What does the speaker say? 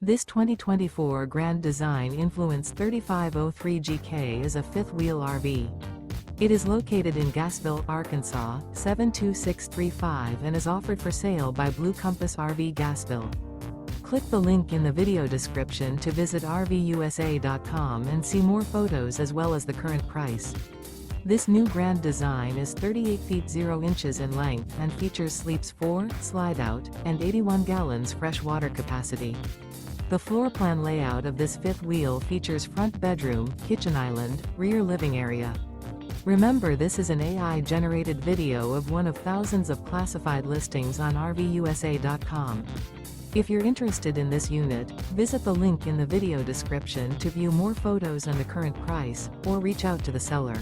This 2024 Grand Design Influence 3503 GK is a fifth-wheel RV. It is located in Gassville, Arkansas, 72635 and is offered for sale by Blue Compass RV Gassville. Click the link in the video description to visit RVUSA.com and see more photos as well as the current price. This new Grand Design is 38 feet 0 inches in length and features sleeps 4, slide-out, and 81 gallons fresh water capacity. The floor plan layout of this fifth wheel features front bedroom, kitchen island, rear living area. Remember, this is an AI-generated video of one of thousands of classified listings on RVUSA.com. If you're interested in this unit, visit the link in the video description to view more photos and the current price, or reach out to the seller.